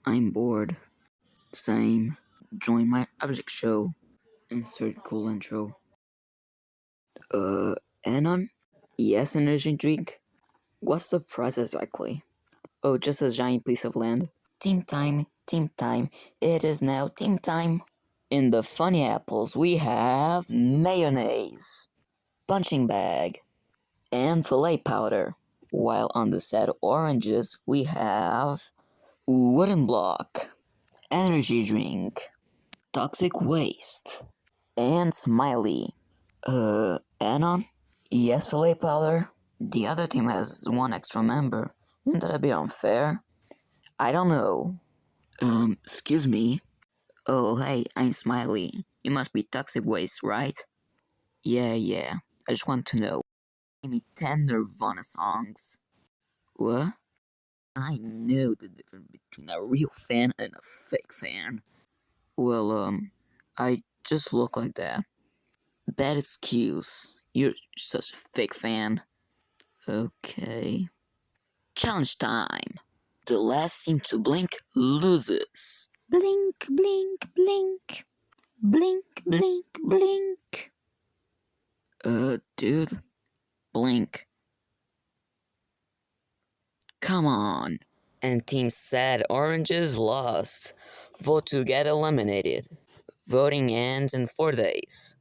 I'm bored. Same. Join my object show. Insert cool intro. Anon? Yes, energy drink? What's the price exactly? Oh, just a giant piece of land. Team time, it is now team time. In the funny apples we have mayonnaise, punching bag, and fillet powder. While on the sad oranges we have wooden block, energy drink, toxic waste, and smiley. Anon? Yes, fillet powder? The other team has one extra member. Isn't that a bit unfair? I don't know. Excuse me? Oh, hey, I'm Smiley. You must be toxic waste, right? Yeah. I just want to know. Give me 10 Nirvana songs. What? I know the difference between a real fan and a fake fan. Well, I just look like that. Bad excuse. You're such a fake fan. Okay. Challenge time. The last team to blink loses. Blink, blink, blink. Blink, blink, blink. Dude. Blink. Come on. And Team Sad Oranges lost. Vote to get eliminated. Voting ends in 4 days.